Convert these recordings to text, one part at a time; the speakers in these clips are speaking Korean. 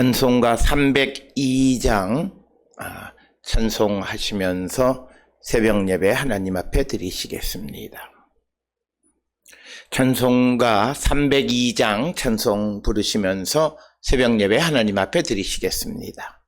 찬송가 302장 찬송하시면서 새벽 예배 하나님 앞에 드리시겠습니다. 찬송가 302장 찬송 부르시면서 새벽 예배 하나님 앞에 드리시겠습니다.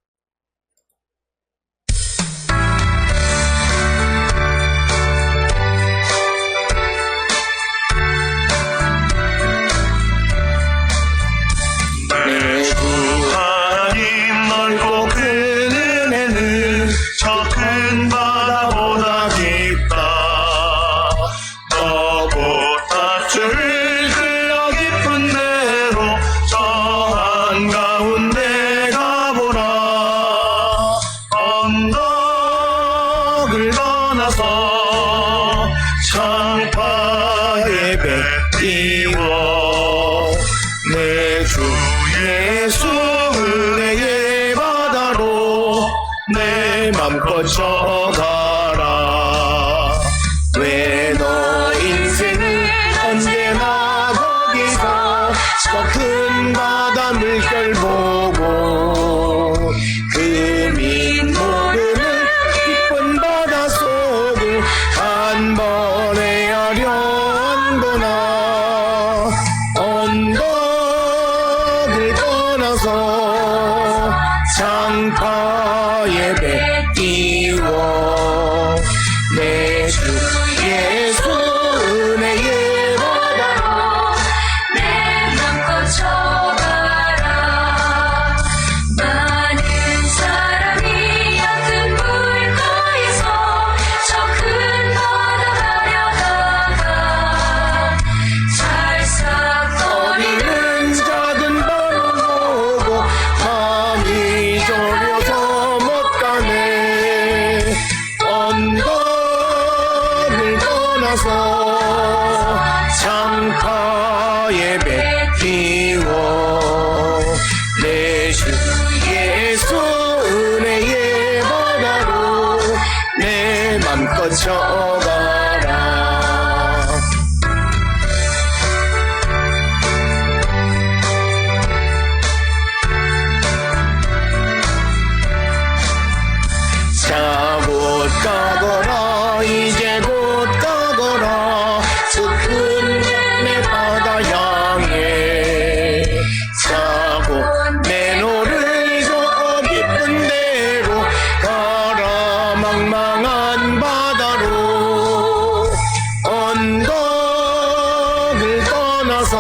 져가라. 왜 너 인생은 언제나 거기서 저 큰 바다 물결 보고 금인 모르는 깊은 바다 속을 한 번에 아련보나 언덕을 떠나서 장파에 띄워 내 주 예수 은혜의 바다로 내 맘껏 져가라. 많은 사람이 얕은 물가에서 저 큰 바다 가려다가 찰싹거리는 작은 바람 보고 마음이 졸여서 못 가네. 언덕을 떠나서 장파에 뱉기워 내 주 예수 은혜의 바다로 내 맘껏 져가라. 자, 곧 가거라. 이제 곧 가거라. 저 큰 내 바다 향해. 자, 곧 내 노를 저 깊은 데로 가라. 망망한 바다로 언덕을 떠나서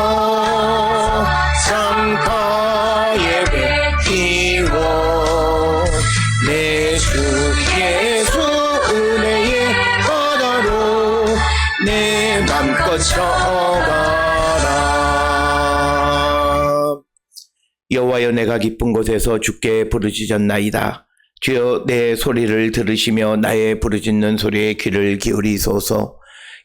장파에 뱉기워 내 주 예수 은혜의 바다로 내 맘껏 져가라. 여호와여, 내가 기쁜 곳에서 주께 부르짖었나이다. 주여, 내 소리를 들으시며 나의 부르짖는 소리에 귀를 기울이소서.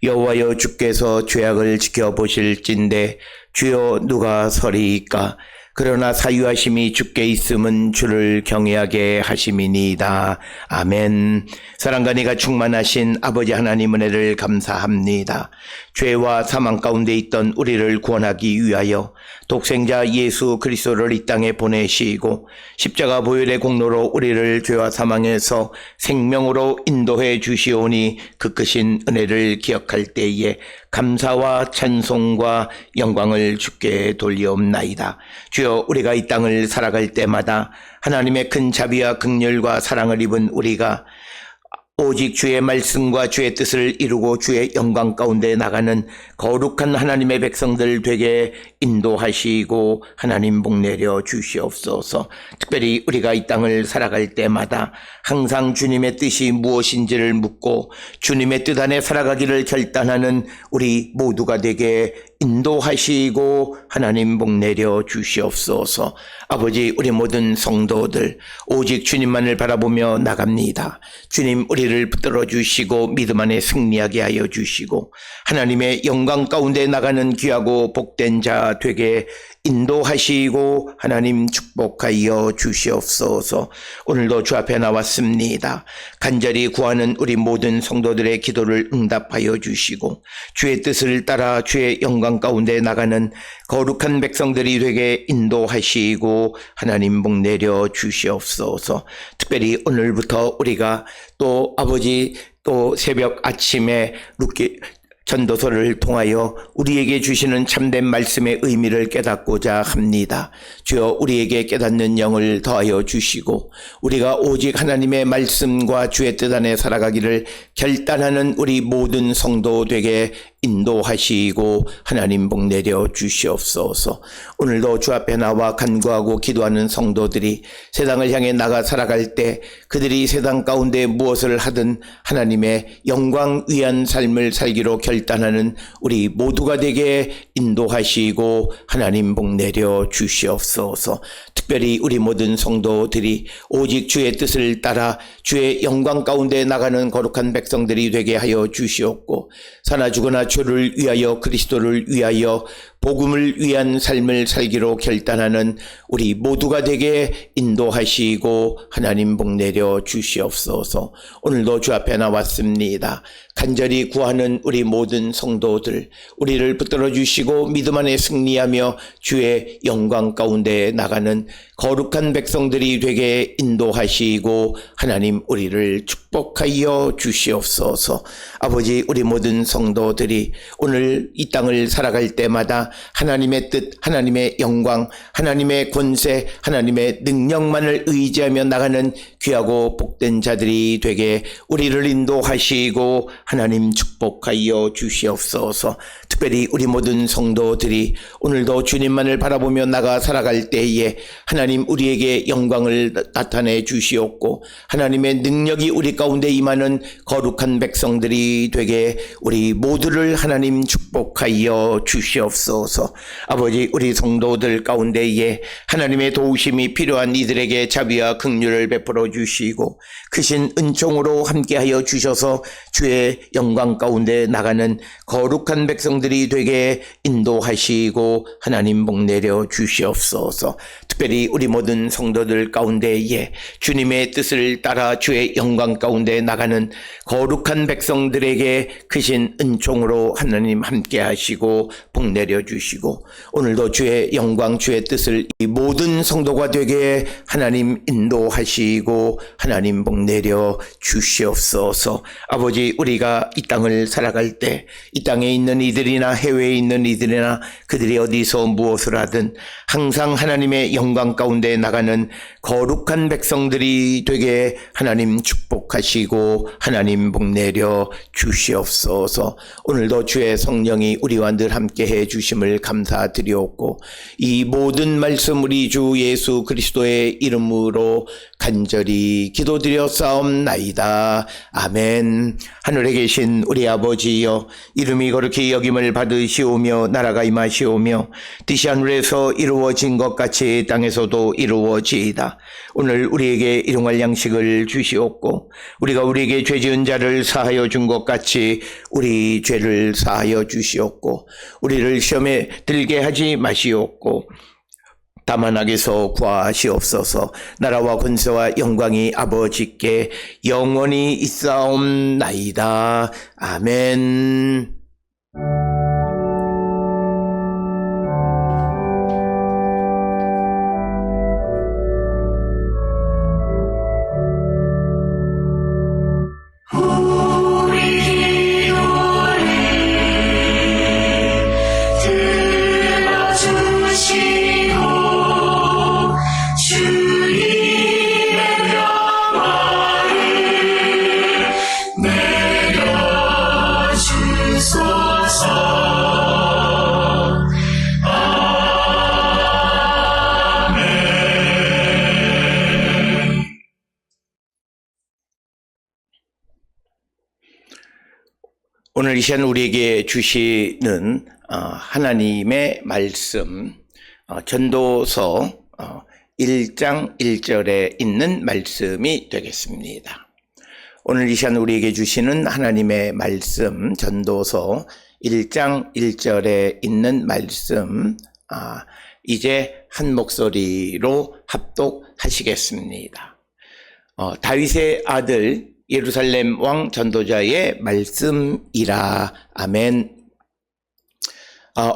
여호와여, 주께서 죄악을 지켜보실진대 주여, 누가 서리이까? 그러나 사유하심이 주께 있음은 주를 경외하게 하심이니이다. 아멘. 사랑과 내가 충만하신 아버지 하나님 은혜를 감사합니다. 죄와 사망 가운데 있던 우리를 구원하기 위하여 독생자 예수 그리스도를 이 땅에 보내시고 십자가 보혈의 공로로 우리를 죄와 사망에서 생명으로 인도해 주시오니 그 크신 은혜를 기억할 때에 감사와 찬송과 영광을 주께 돌리옵나이다. 주여, 우리가 이 땅을 살아갈 때마다 하나님의 큰 자비와 긍휼과 사랑을 입은 우리가 오직 주의 말씀과 주의 뜻을 이루고 주의 영광 가운데 나가는 거룩한 하나님의 백성들 되게 인도하시고 하나님 복내려 주시옵소서. 특별히 우리가 이 땅을 살아갈 때마다 항상 주님의 뜻이 무엇인지를 묻고 주님의 뜻 안에 살아가기를 결단하는 우리 모두가 되게 인도하시고 하나님 복내려 주시옵소서. 아버지, 우리 모든 성도들 오직 주님만을 바라보며 나갑니다. 주님, 우리를 붙들어 주시고 믿음 안에 승리하게 하여 주시고 하나님의 영광 가운데 나가는 귀하고 복된 자 성도가 되게 인도하시고 하나님 축복하여 주시옵소서. 오늘도 주 앞에 나왔습니다. 간절히 구하는 우리 모든 성도들의 기도를 응답하여 주시고 주의 뜻을 따라 주의 영광 가운데 나가는 거룩한 백성들이 되게 인도하시고 하나님 복 내려 주시옵소서. 특별히 오늘부터 우리가 또 아버지 또 새벽 아침에 전도서를 통하여 우리에게 주시는 참된 말씀의 의미를 깨닫고자 합니다. 주여 우리에게 깨닫는 영을 더하여 주시고 우리가 오직 하나님의 말씀과 주의 뜻 안에 살아가기를 결단하는 우리 모든 성도 되게 인도하시고 하나님 복 내려 주시옵소서. 오늘도 주 앞에 나와 간구하고 기도하는 성도들이 세상을 향해 나가 살아갈 때 그들이 세상 가운데 무엇을 하든 하나님의 영광 위한 삶을 살기로 결단하는 우리 모두가 되게 인도하시고 하나님 복 내려 주시옵소서. 특별히 우리 모든 성도들이 오직 주의 뜻을 따라 주의 영광 가운데 나가는 거룩한 백성들이 되게 하여 주시옵고 사나 죽으나 주를 위하여 그리스도를 위하여 복음을 위한 삶을 살기로 결단하는 우리 모두가 되게 인도하시고 하나님 복 내려 주시옵소서. 오늘도 주 앞에 나왔습니다. 간절히 구하는 우리 모든 성도들 우리를 붙들어 주시고 믿음 안에 승리하며 주의 영광 가운데 나가는 거룩한 백성들이 되게 인도하시고 하나님 우리를 축복하여 주시옵소서. 아버지 우리 모든 성도들이 오늘 이 땅을 살아갈 때마다 하나님의 뜻, 하나님의 영광, 하나님의 권세, 하나님의 능력만을 의지하며 나가는 귀하고 복된 자들이 되게 우리를 인도하시고 하나님 축복하여 주시옵소서. 특별히 우리 모든 성도들이 오늘도 주님만을 바라보며 나가 살아갈 때에 하나님 우리에게 영광을 나타내 주시옵고 하나님의 능력이 우리 가운데 임하는 거룩한 백성들이 되게 우리 모두를 하나님 축복하여 주시옵소서. 아버지 우리 성도들 가운데에 하나님의 도우심이 필요한 이들에게 자비와 긍휼을 베풀어 주시고 크신 은총으로 함께하여 주셔서 주의 영광 가운데 나가는 거룩한 백성들이 되게 인도하시고 하나님 복 내려 주시옵소서. 특별히 우리 모든 성도들 가운데에 주님의 뜻을 따라 주의 영광 가운데 나가는 거룩한 백성들에게 크신 은총으로 하나님 함께 하시고 복 내려 주시고 오늘도 주의 영광 주의 뜻을 이 모든 성도가 되게 하나님 인도하시고 하나님 복 내려 주시옵소서. 아버지 우리가 이 땅을 살아갈 때 이 땅에 있는 이들이나 해외에 있는 이들이나 그들이 어디서 무엇을 하든 항상 하나님의 영광 가운데 나가는 거룩한 백성들이 되게 하나님 축복하시고 하나님 복 내려 주시옵소서. 오늘도 주의 성령이 우리와 늘 함께해 주심을 감사드리옵고 이 모든 말씀 우리 주 예수 그리스도의 이름으로 간절히 기도드렸사옵나이다. 아멘. 하늘에 계신 우리 아버지여 이름이 거룩히 여김을 받으시오며 나라가 임하시오며 뜻이 하늘에서 이루어진 것 같이 땅에서도 이루어지이다. 오늘 우리에게 일용할 양식을 주시옵고 우리가 우리에게 죄 지은 자를 사하여 준 것 같이 우리 죄를 사하여 주시옵고 우리를 시험에 들게 하지 마시옵고 다만 악에서 구하시옵소서. 나라와 권세와 영광이 아버지께 영원히 있사옵나이다. 아멘. 오늘 이 시간 우리에게 주시는 하나님의 말씀 전도서 1장 1절에 있는 말씀이 되겠습니다. 오늘 이 시간 우리에게 주시는 하나님의 말씀 전도서 1장 1절에 있는 말씀 이제 한 목소리로 합독하시겠습니다. 다윗의 아들 예루살렘 왕 전도자의 말씀이라. 아멘.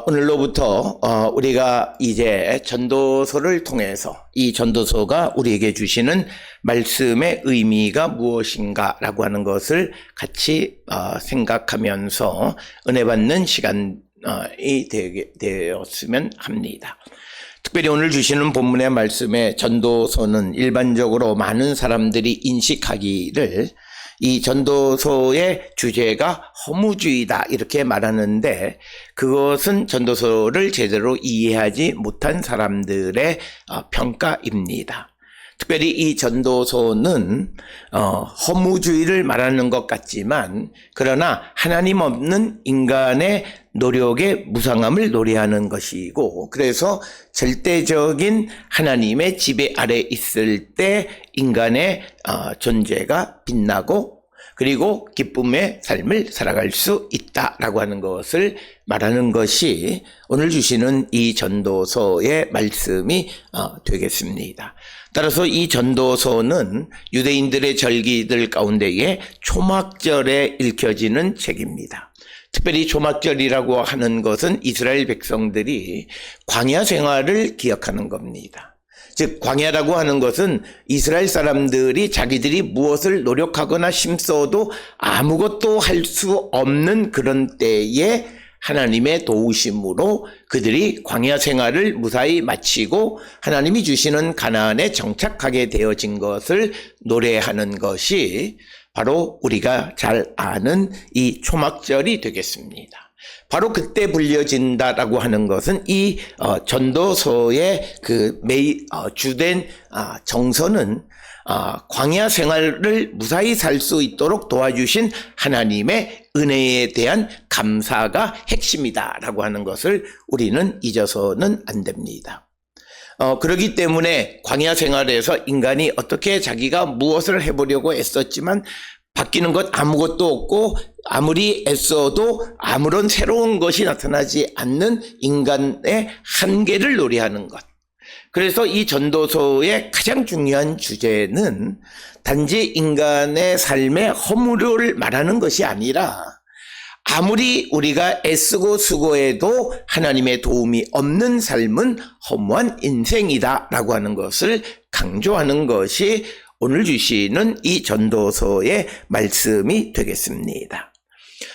오늘로부터 우리가 이제 전도서를 통해서 이 전도서가 우리에게 주시는 말씀의 의미가 무엇인가 라고 하는 것을 같이 생각하면서 은혜 받는 시간이 되었으면 합니다. 특별히 오늘 주시는 본문의 말씀의 전도서는 일반적으로 많은 사람들이 인식하기를 이 전도서의 주제가 허무주의다 이렇게 말하는데, 그것은 전도서를 제대로 이해하지 못한 사람들의 평가입니다. 특별히 이 전도서는 허무주의를 말하는 것 같지만, 그러나 하나님 없는 인간의 노력의 무상함을 노래하는 것이고, 그래서 절대적인 하나님의 지배 아래 있을 때 인간의 존재가 빛나고 그리고 기쁨의 삶을 살아갈 수 있다라고 하는 것을 말하는 것이 오늘 주시는 이 전도서의 말씀이 되겠습니다. 따라서 이 전도서는 유대인들의 절기들 가운데에 초막절에 읽혀지는 책입니다. 특별히 초막절이라고 하는 것은 이스라엘 백성들이 광야 생활을 기억하는 겁니다. 즉 광야라고 하는 것은 이스라엘 사람들이 자기들이 무엇을 노력하거나 힘써도 아무것도 할 수 없는 그런 때에 하나님의 도우심으로 그들이 광야 생활을 무사히 마치고 하나님이 주시는 가나안에 정착하게 되어진 것을 노래하는 것이 바로 우리가 잘 아는 이 초막절이 되겠습니다. 바로 그때 불려진다라고 하는 것은 이 전도서의 그 주된 정서는 광야 생활을 무사히 살 수 있도록 도와주신 하나님의 은혜에 대한 감사가 핵심이다라고 하는 것을 우리는 잊어서는 안 됩니다. 그렇기 때문에 광야 생활에서 인간이 어떻게 자기가 무엇을 해보려고 애썼지만 바뀌는 것 아무것도 없고 아무리 애써도 아무런 새로운 것이 나타나지 않는 인간의 한계를 노래하는 것. 그래서 이 전도서의 가장 중요한 주제는 단지 인간의 삶의 허물을 말하는 것이 아니라 아무리 우리가 애쓰고 수고해도 하나님의 도움이 없는 삶은 허무한 인생이다라고 하는 것을 강조하는 것이 오늘 주시는 이 전도서의 말씀이 되겠습니다.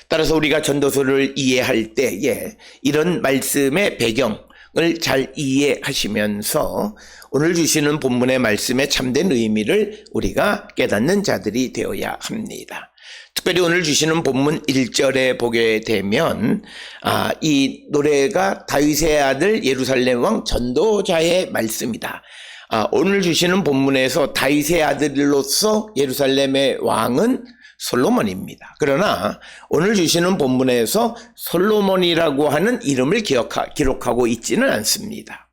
따라서 우리가 전도서를 이해할 때에 이런 말씀의 배경을 잘 이해하시면서 오늘 주시는 본문의 말씀의 참된 의미를 우리가 깨닫는 자들이 되어야 합니다. 특별히 오늘 주시는 본문 1절에 보게 되면 이 노래가 다윗의 아들 예루살렘 왕 전도자의 말씀이다. 오늘 주시는 본문에서 다윗의 아들로서 예루살렘의 왕은 솔로몬입니다. 그러나 오늘 주시는 본문에서 솔로몬이라고 하는 이름을 기록하고 있지는 않습니다.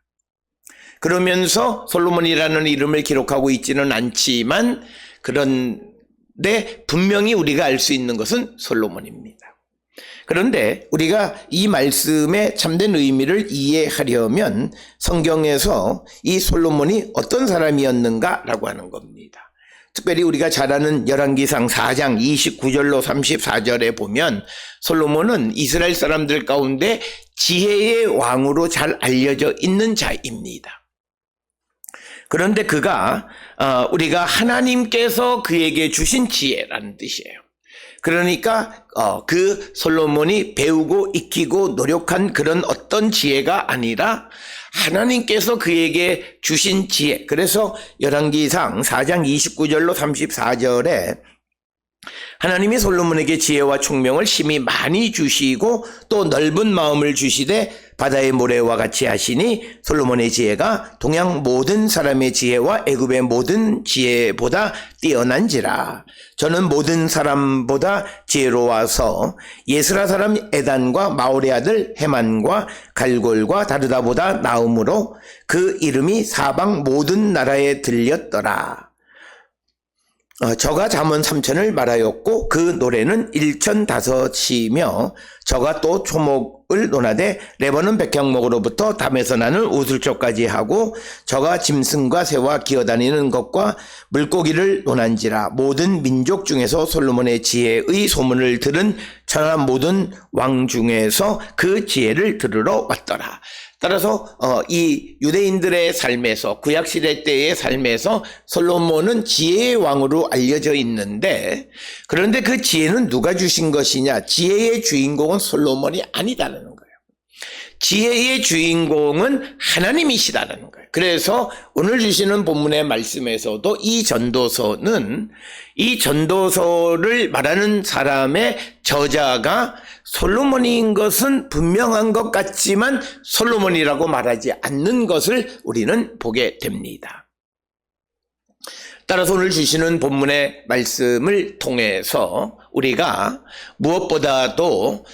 그러면서 솔로몬이라는 이름을 기록하고 있지는 않지만 그런데 분명히 우리가 알 수 있는 것은 솔로몬입니다. 그런데 우리가 이 말씀의 참된 의미를 이해하려면 성경에서 이 솔로몬이 어떤 사람이었는가라고 하는 겁니다. 특별히 우리가 잘 아는 열왕기상 4장 29절로 34절에 보면 솔로몬은 이스라엘 사람들 가운데 지혜의 왕으로 잘 알려져 있는 자입니다. 그런데 그가 우리가 하나님께서 그에게 주신 지혜라는 뜻이에요. 그러니까 그 솔로몬이 배우고 익히고 노력한 그런 어떤 지혜가 아니라 하나님께서 그에게 주신 지혜. 그래서 열왕기상 4장 29절로 34절에 하나님이 솔로몬에게 지혜와 총명을 심히 많이 주시고 또 넓은 마음을 주시되 바다의 모래와 같이 하시니 솔로몬의 지혜가 동양 모든 사람의 지혜와 애굽의 모든 지혜보다 뛰어난지라. 저는 모든 사람보다 지혜로워서 예스라 사람 에단과 마올의 아들 헤만과 갈골과 다르다보다 나음으로 그 이름이 사방 모든 나라에 들렸더라. 저가 잠언 3천을 말하였고 그 노래는 1,005이며 저가 또 초목을 논하되 레바논 백향목으로부터 담에서 나는 우슬초까지 하고 저가 짐승과 새와 기어다니는 것과 물고기를 논한지라. 모든 민족 중에서 솔로몬의 지혜의 소문을 들은 천하 모든 왕 중에서 그 지혜를 들으러 왔더라. 따라서 이 유대인들의 삶에서, 구약시대 때의 삶에서 솔로몬은 지혜의 왕으로 알려져 있는데, 그런데 그 지혜는 누가 주신 것이냐? 지혜의 주인공은 솔로몬이 아니다라는 거예요. 지혜의 주인공은 하나님이시다라는 거예요. 그래서 오늘 주시는 본문의 말씀에서도 이 전도서는, 이 전도서를 말하는 사람의 저자가 솔로몬인 것은 분명한 것 같지만 솔로몬이라고 말하지 않는 것을 우리는 보게 됩니다. 따라서 오늘 주시는 본문의 말씀을 통해서 우리가 무엇보다도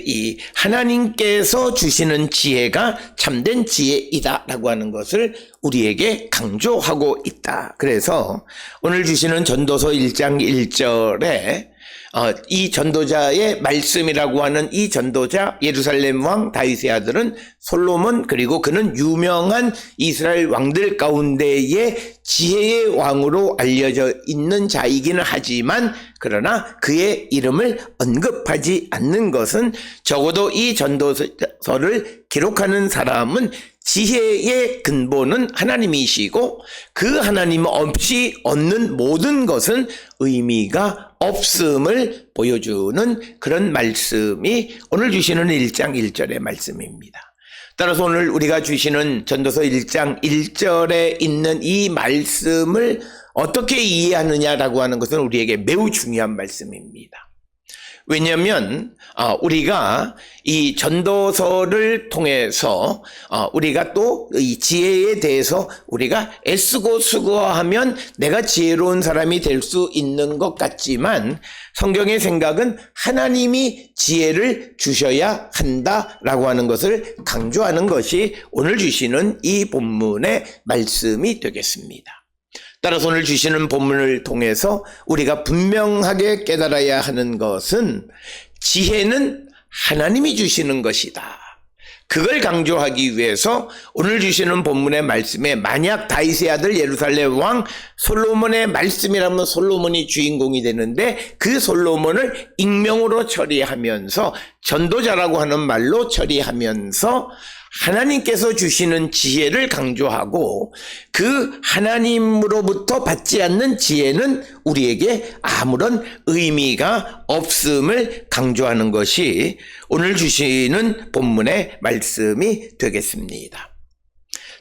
이 하나님께서 주시는 지혜가 참된 지혜이다라고 하는 것을 우리에게 강조하고 있다. 그래서 오늘 주시는 전도서 1장 1절에 이 전도자의 말씀이라고 하는 이 전도자 예루살렘 왕 다윗의 아들은 솔로몬, 그리고 그는 유명한 이스라엘 왕들 가운데의 지혜의 왕으로 알려져 있는 자이기는 하지만, 그러나 그의 이름을 언급하지 않는 것은 적어도 이 전도서를 기록하는 사람은 지혜의 근본은 하나님이시고 그 하나님 없이 얻는 모든 것은 의미가 없음을 보여주는 그런 말씀이 오늘 주시는 1장 1절의 말씀입니다. 따라서 오늘 우리가 주시는 전도서 1장 1절에 있는 이 말씀을 어떻게 이해하느냐라고 하는 것은 우리에게 매우 중요한 말씀입니다. 왜냐하면 우리가 이 전도서를 통해서 우리가 또 이 지혜에 대해서 우리가 애쓰고 수고하면 내가 지혜로운 사람이 될 수 있는 것 같지만, 성경의 생각은 하나님이 지혜를 주셔야 한다라고 하는 것을 강조하는 것이 오늘 주시는 이 본문의 말씀이 되겠습니다. 따라서 오늘 주시는 본문을 통해서 우리가 분명하게 깨달아야 하는 것은 지혜는 하나님이 주시는 것이다. 그걸 강조하기 위해서 오늘 주시는 본문의 말씀에, 만약 다윗의 아들 예루살렘 왕 솔로몬의 말씀이라면 솔로몬이 주인공이 되는데, 그 솔로몬을 익명으로 처리하면서 전도자라고 하는 말로 처리하면서 하나님께서 주시는 지혜를 강조하고, 그 하나님으로부터 받지 않는 지혜는 우리에게 아무런 의미가 없음을 강조하는 것이 오늘 주시는 본문의 말씀이 되겠습니다.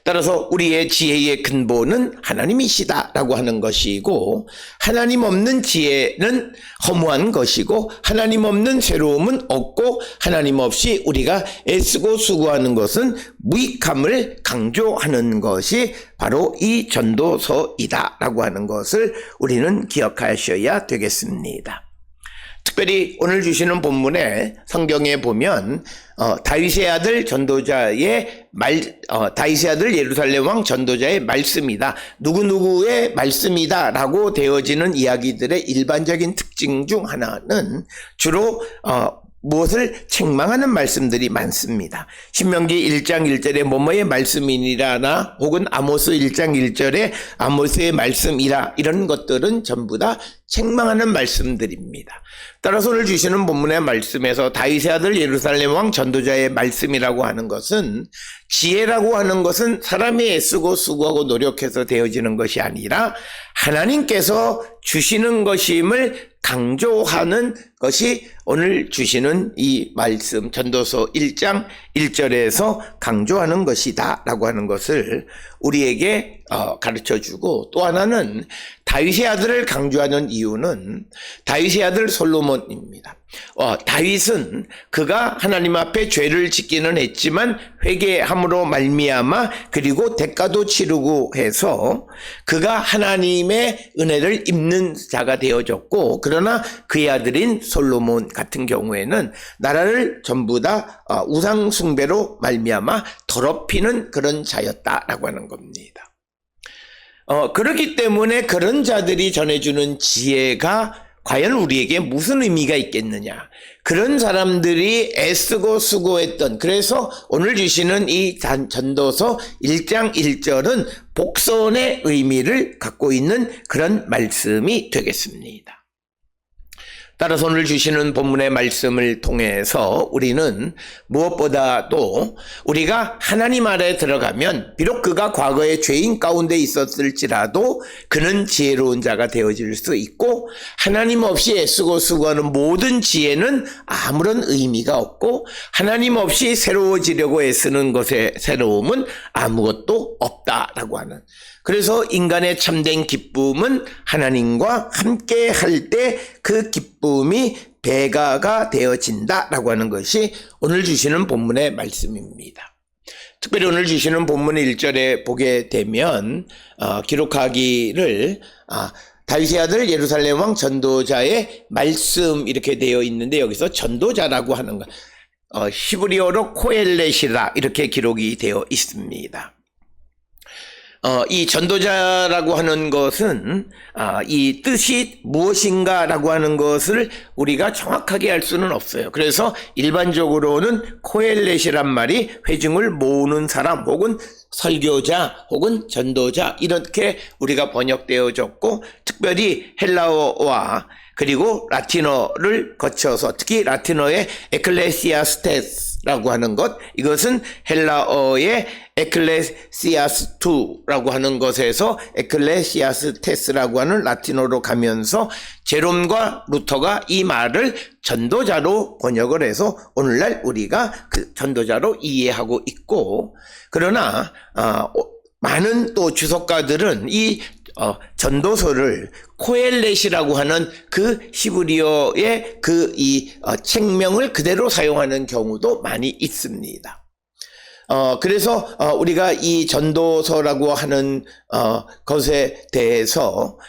따라서 우리의 지혜의 근본은 하나님이시다라고 하는 것이고, 하나님 없는 지혜는 허무한 것이고, 하나님 없는 새로움은 없고, 하나님 없이 우리가 애쓰고 수고하는 것은 무익함을 강조하는 것이 바로 이 전도서이다라고 하는 것을 우리는 기억하셔야 되겠습니다. 특별히 오늘 주시는 본문에 성경에 보면 다윗의 아들 전도자의 다윗의 아들 예루살렘 왕 전도자의 말씀이다, 누구누구의 말씀이다라고 되어지는 이야기들의 일반적인 특징 중 하나는 주로 무엇을 책망하는 말씀들이 많습니다. 신명기 1장 1절에 뭐뭐의 말씀이니라나, 혹은 아모스 1장 1절에 아모스의 말씀이라, 이런 것들은 전부 다 책망하는 말씀들입니다. 따라서 오늘 주시는 본문의 말씀에서 다윗의 아들 예루살렘 왕 전도자의 말씀이라고 하는 것은, 지혜라고 하는 것은 사람이 애쓰고 수고하고 노력해서 되어지는 것이 아니라 하나님께서 주시는 것임을 강조하는 것이 오늘 주시는 이 말씀 전도서 1장 1절에서 강조하는 것이다 라고 하는 것을 우리에게 가르쳐주고, 또 하나는 다윗의 아들을 강조하는 이유는 다윗의 아들 솔로몬입니다. 다윗은 그가 하나님 앞에 죄를 짓기는 했지만 회개함으로 말미암아, 그리고 대가도 치르고 해서 그가 하나님의 은혜를 입는 자가 되어졌고, 그러나 그의 아들인 솔로몬 같은 경우에는 나라를 전부 다 우상 숭배로 말미암아 더럽히는 그런 자였다라고 하는 겁니다. 그렇기 때문에 그런 자들이 전해주는 지혜가 과연 우리에게 무슨 의미가 있겠느냐. 그런 사람들이 애쓰고 수고했던, 그래서 오늘 주시는 이 전도서 1장 1절은 복선의 의미를 갖고 있는 그런 말씀이 되겠습니다. 따라서 오늘 주시는 본문의 말씀을 통해서 우리는 무엇보다도 우리가 하나님 아래 들어가면 비록 그가 과거에 죄인 가운데 있었을지라도 그는 지혜로운 자가 되어질 수 있고, 하나님 없이 애쓰고 수고하는 모든 지혜는 아무런 의미가 없고, 하나님 없이 새로워지려고 애쓰는 것의 새로움은 아무것도 없다라고 하는, 그래서 인간의 참된 기쁨은 하나님과 함께 할 때 그 기쁨이 배가가 되어진다라고 하는 것이 오늘 주시는 본문의 말씀입니다. 특별히 오늘 주시는 본문 1절에 보게 되면 기록하기를 다윗의 아들 예루살렘 왕 전도자의 말씀 이렇게 되어 있는데, 여기서 전도자라고 하는 것, 히브리어로 코엘렛이라 이렇게 기록이 되어 있습니다. 이 전도자라고 하는 것은 이 뜻이 무엇인가라고 하는 것을 우리가 정확하게 알 수는 없어요. 그래서 일반적으로는 코엘렛이란 말이 회중을 모으는 사람 혹은 설교자 혹은 전도자 이렇게 우리가 번역되어졌고, 특별히 헬라어와 그리고 라틴어를 거쳐서 특히 라틴어의 에클레시아스테스라고 하는 것, 이것은 헬라어의 에클레시아스투라고 하는 것에서 에클레시아스테스라고 하는 라틴어로 가면서 제롬과 루터가 이 말을 전도자로 번역을 해서 오늘날 우리가 그 전도자로 이해하고 있고, 그러나 많은 또 주석가들은 이 전도서를 코엘렛이라고 하는 그 히브리어의 이 책명을 그대로 사용하는 경우도 많이 있습니다. 그래서 우리가 이 전도서라고 하는 것에 대해서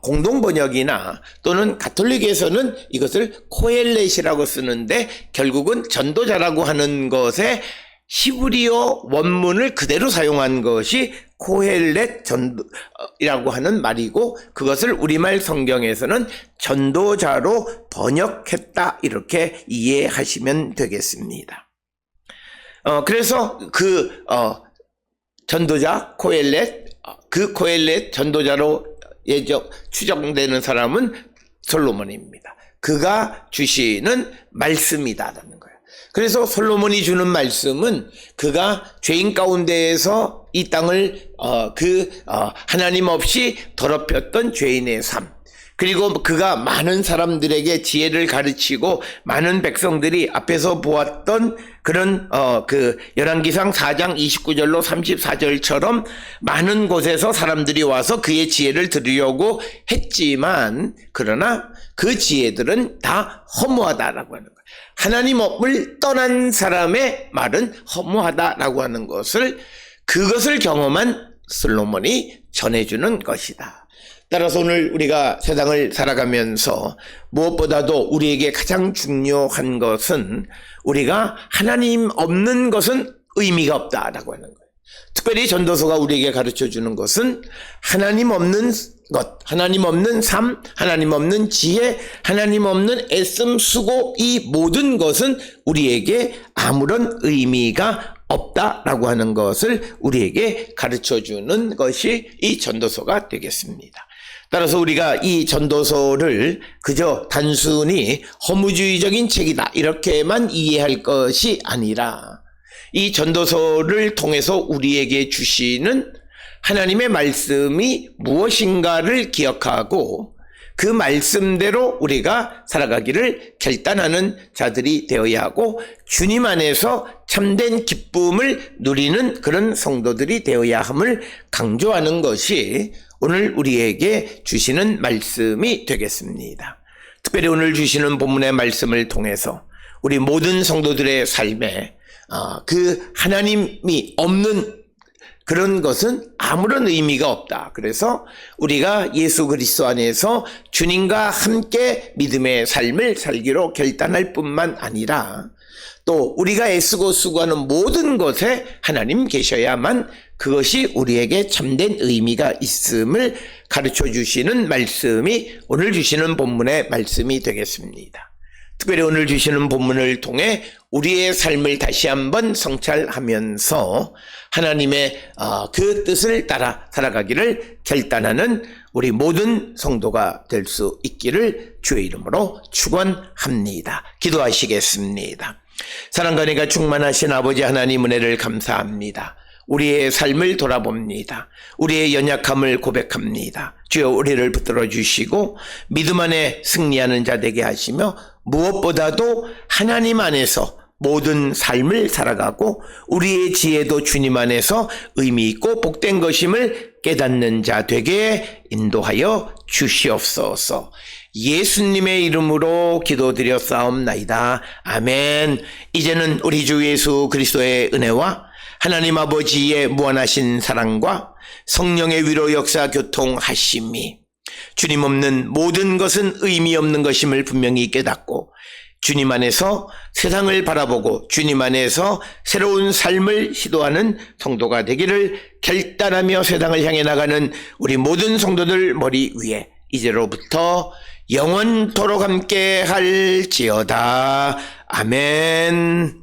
공동 번역이나 또는 가톨릭에서는 이것을 코엘렛이라고 쓰는데, 결국은 전도자라고 하는 것에 히브리어 원문을 그대로 사용한 것이 코헬렛이라고 하는 말이고, 그것을 우리말 성경에서는 전도자로 번역했다 이렇게 이해하시면 되겠습니다. 그래서 전도자 코헬렛, 그 코헬렛 전도자로 추정되는 사람은 솔로몬입니다. 그가 주시는 말씀이다라는 거예요. 그래서 솔로몬이 주는 말씀은 그가 죄인 가운데에서 이 땅을 하나님 없이 더럽혔던 죄인의 삶, 그리고 그가 많은 사람들에게 지혜를 가르치고 많은 백성들이 앞에서 보았던 그런 열왕기상 4장 29절로 34절처럼 많은 곳에서 사람들이 와서 그의 지혜를 들으려고 했지만, 그러나 그 지혜들은 다 허무하다라고 하는 거예요. 하나님 없을 떠난 사람의 말은 허무하다라고 하는 그것을 경험한 솔로몬이 전해주는 것이다. 따라서 오늘 우리가 세상을 살아가면서 무엇보다도 우리에게 가장 중요한 것은 우리가 하나님 없는 것은 의미가 없다라고 하는 거예요. 특별히 전도서가 우리에게 가르쳐주는 것은 하나님 없는 것, 하나님 없는 삶, 하나님 없는 지혜, 하나님 없는 애씀, 수고, 이 모든 것은 우리에게 아무런 의미가 없다라고 하는 것을 우리에게 가르쳐주는 것이 이 전도서가 되겠습니다. 따라서 우리가 이 전도서를 그저 단순히 허무주의적인 책이다 이렇게만 이해할 것이 아니라, 이 전도서를 통해서 우리에게 주시는 하나님의 말씀이 무엇인가를 기억하고 그 말씀대로 우리가 살아가기를 결단하는 자들이 되어야 하고, 주님 안에서 참된 기쁨을 누리는 그런 성도들이 되어야 함을 강조하는 것이 오늘 우리에게 주시는 말씀이 되겠습니다. 특별히 오늘 주시는 본문의 말씀을 통해서 우리 모든 성도들의 삶에 그 하나님이 없는 그런 것은 아무런 의미가 없다. 그래서 우리가 예수 그리스도 안에서 주님과 함께 믿음의 삶을 살기로 결단할 뿐만 아니라, 또 우리가 애쓰고 수고하는 모든 것에 하나님 계셔야만 그것이 우리에게 참된 의미가 있음을 가르쳐 주시는 말씀이 오늘 주시는 본문의 말씀이 되겠습니다. 특별히 오늘 주시는 본문을 통해 우리의 삶을 다시 한번 성찰하면서 하나님의 그 뜻을 따라 살아가기를 결단하는 우리 모든 성도가 될 수 있기를 주의 이름으로 축원합니다. 기도하시겠습니다. 사랑과 은혜가 충만하신 아버지 하나님 은혜를 감사합니다. 우리의 삶을 돌아봅니다. 우리의 연약함을 고백합니다. 주여 우리를 붙들어 주시고 믿음 안에 승리하는 자 되게 하시며 무엇보다도 하나님 안에서 모든 삶을 살아가고 우리의 지혜도 주님 안에서 의미 있고 복된 것임을 깨닫는 자 되게 인도하여 주시옵소서. 예수님의 이름으로 기도드렸사옵나이다. 아멘. 이제는 우리 주 예수 그리스도의 은혜와 하나님 아버지의 무한하신 사랑과 성령의 위로 역사 교통하심이 주님 없는 모든 것은 의미 없는 것임을 분명히 깨닫고 주님 안에서 세상을 바라보고 주님 안에서 새로운 삶을 시도하는 성도가 되기를 결단하며 세상을 향해 나가는 우리 모든 성도들 머리 위에 이제로부터 영원토록 함께 할지어다. 아멘.